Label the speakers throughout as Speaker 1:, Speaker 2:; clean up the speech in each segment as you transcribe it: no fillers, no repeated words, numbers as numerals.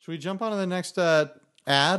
Speaker 1: Should we jump on to the next ad,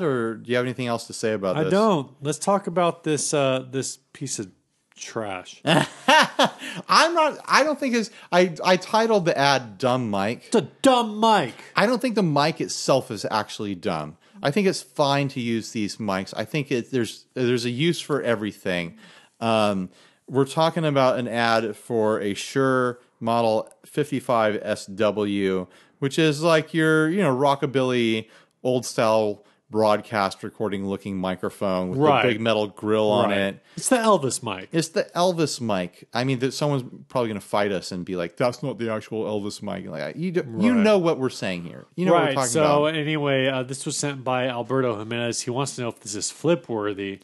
Speaker 1: or do you have anything else to say about this?
Speaker 2: I don't. Let's talk about this this piece of trash.
Speaker 1: I don't think it's. I titled the ad "Dumb Mic."
Speaker 2: It's a dumb mic.
Speaker 1: I don't think the mic itself is actually dumb. I think it's fine to use these mics. I think there's a use for everything. We're talking about an ad for a Shure Model 55 SW, which is like your rockabilly old style broadcast recording looking microphone with the big metal grill on it.
Speaker 2: It's the Elvis mic.
Speaker 1: It's the Elvis mic. I mean, someone's probably going to fight us and be like, "That's not the actual Elvis mic." Like, you know what we're saying here. You know what we're talking about.
Speaker 2: So anyway, this was sent by Alberto Jimenez. He wants to know if this is flip worthy.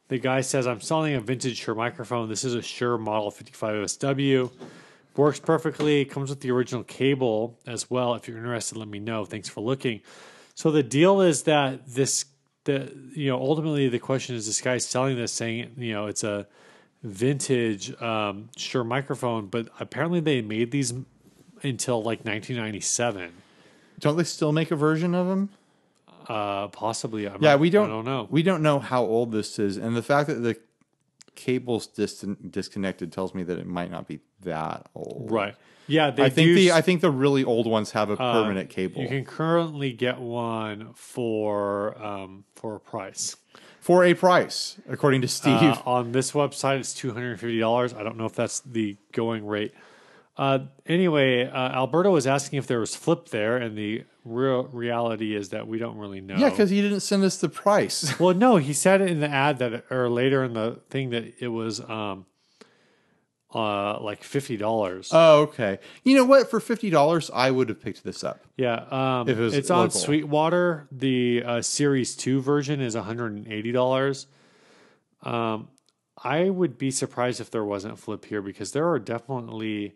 Speaker 2: The guy says, "I'm selling a vintage Shure microphone. This is a Shure Model 55 SW. Works perfectly. Comes with the original cable as well. If you're interested, let me know. Thanks for looking." So the deal is that ultimately the question is, this guy's selling this saying, it's a vintage Shure microphone, but apparently they made these until like 1997.
Speaker 1: Don't they still make a version of them?
Speaker 2: Possibly.
Speaker 1: We don't.
Speaker 2: I don't know.
Speaker 1: We don't know how old this is, and the fact that the cable's disconnected tells me that it might not be that old.
Speaker 2: Right. Yeah,
Speaker 1: I think the really old ones have a permanent cable.
Speaker 2: You can currently get one for a price.
Speaker 1: For a price, according to Steve.
Speaker 2: On this website, it's $250. I don't know if that's the going rate. Anyway, Alberto was asking if there was flip there, and the real reality is that we don't really know.
Speaker 1: Yeah, because he didn't send us the price.
Speaker 2: Well, no, he said it in the ad or later in the thing that it was like $50.
Speaker 1: Oh, okay. You know what? For $50, I would have picked this up.
Speaker 2: Yeah,
Speaker 1: if it was
Speaker 2: it's
Speaker 1: local.
Speaker 2: on Sweetwater. The Series 2 version is $180. I would be surprised if there wasn't flip here, because there are definitely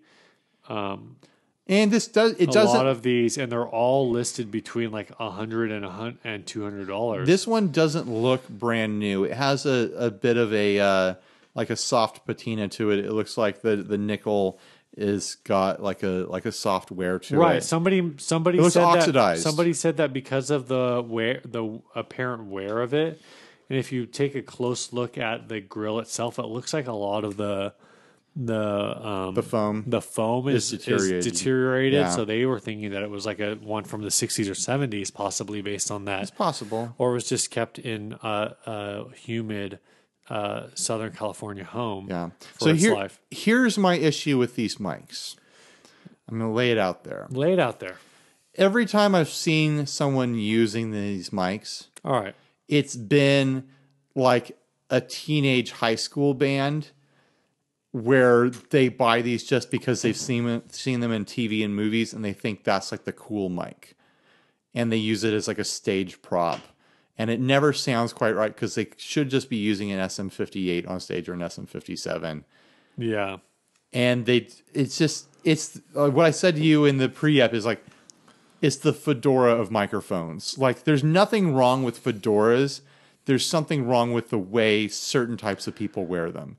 Speaker 1: and doesn't
Speaker 2: a lot of these, and they're all listed between like $100 and $200.
Speaker 1: This one doesn't look brand new. It has a bit of a like a soft patina to it. It looks like the nickel is got like a soft wear to it.
Speaker 2: Right. Somebody
Speaker 1: it
Speaker 2: said
Speaker 1: oxidized.
Speaker 2: Somebody said that because of the apparent wear of it, and if you take a close look at the grill itself, it looks like a lot of the foam is deteriorated.
Speaker 1: Yeah.
Speaker 2: So they were thinking that it was like a one from the 60s or 70s, possibly based on that.
Speaker 1: It's possible, or
Speaker 2: it was just kept in a humid Southern California home.
Speaker 1: Yeah.
Speaker 2: For its life.
Speaker 1: Here's my issue with these mics. I'm going to lay it out there.
Speaker 2: Lay it out there.
Speaker 1: Every time I've seen someone using these mics,
Speaker 2: all right,
Speaker 1: it's been like a teenage high school band where they buy these just because they've seen them in TV and movies, and they think that's like the cool mic, and they use it as like a stage prop. And it never sounds quite right, because they should just be using an SM58 on stage or an SM57.
Speaker 2: Yeah.
Speaker 1: And it's what I said to you in the pre-ep is like, it's the Fedora of microphones. Like, there's nothing wrong with Fedoras. There's something wrong with the way certain types of people wear them.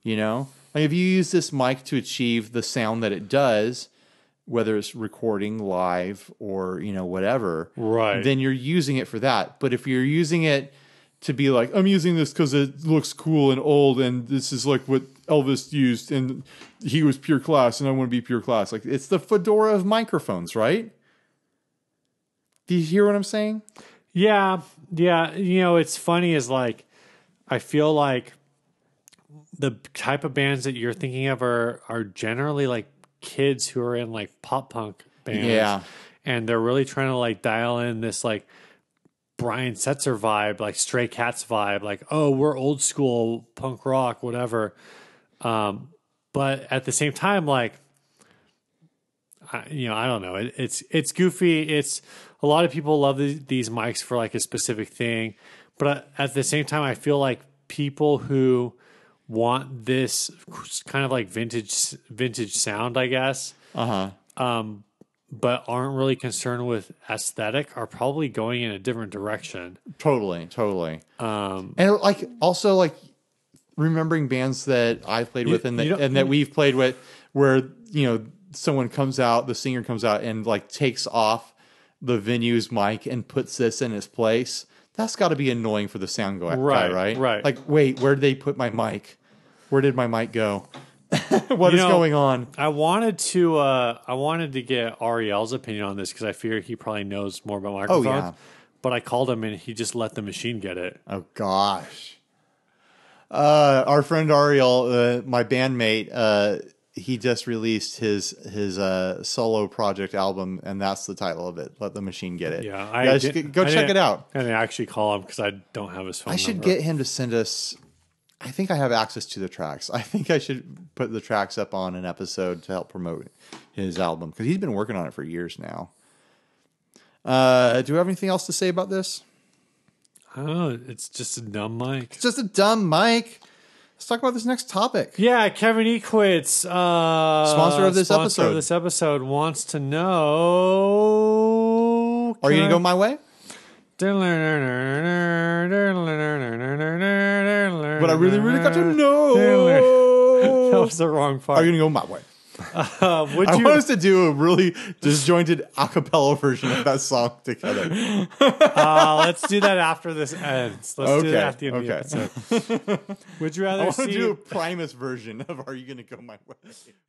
Speaker 1: Like, if you use this mic to achieve the sound that it does, whether it's recording live or, whatever,
Speaker 2: right,
Speaker 1: then you're using it for that. But if you're using it to be like, I'm using this because it looks cool and old, and this is like what Elvis used, and he was pure class, and I want to be pure class. Like, it's the Fedora of microphones, right? Do you hear what I'm saying?
Speaker 2: Yeah. Yeah. It's funny is like, I feel like the type of bands that you're thinking of are generally like kids who are in like pop punk bands.
Speaker 1: Yeah.
Speaker 2: And they're really trying to like dial in this like Brian Setzer vibe, like Stray Cats vibe, like, oh, we're old school punk rock, whatever. But at the same time, like, I don't know. It's goofy. It's a lot of people love these mics for like a specific thing, but at the same time, I feel like people who want this kind of like vintage sound, I guess, but aren't really concerned with aesthetic are probably going in a different direction.
Speaker 1: Totally. And like also like remembering bands that I played with and that we've played with, where someone comes out, the singer comes out and like takes off the venue's mic and puts this in its place, that's got to be annoying for the sound guy, right?
Speaker 2: Right.
Speaker 1: Like, wait, where did they put my mic? Where did my mic go? What is going on?
Speaker 2: I wanted to get Ariel's opinion on this because I fear he probably knows more about microphones.
Speaker 1: yeah.
Speaker 2: But I called him and he just let the machine get it.
Speaker 1: Oh gosh. Our friend Ariel, my bandmate, he just released his solo project album, and that's the title of it. Let the Machine Get It.
Speaker 2: Yeah,
Speaker 1: go check it out.
Speaker 2: I didn't actually call him because I don't have his phone number.
Speaker 1: I should get him to send us. I think I have access to the tracks. I think I should put the tracks up on an episode to help promote his album because he's been working on it for years now. Do we have anything else to say about this?
Speaker 2: I don't know. It's just a dumb mic.
Speaker 1: It's just a dumb mic. Let's talk about this next topic.
Speaker 2: Yeah, Kevin E. Quits. Sponsor
Speaker 1: of this
Speaker 2: episode wants to know.
Speaker 1: Are you going to go my way?
Speaker 2: But
Speaker 1: I really, really got to know.
Speaker 2: That was the wrong part.
Speaker 1: Are you going to go my way? I
Speaker 2: Would you?
Speaker 1: want us to do a really disjointed a cappella version of that song together.
Speaker 2: Let's do that after this ends. Let's do that at the end of the episode. Would you rather
Speaker 1: I want to
Speaker 2: see?
Speaker 1: do a Primus version of Are You Gonna Go My Way?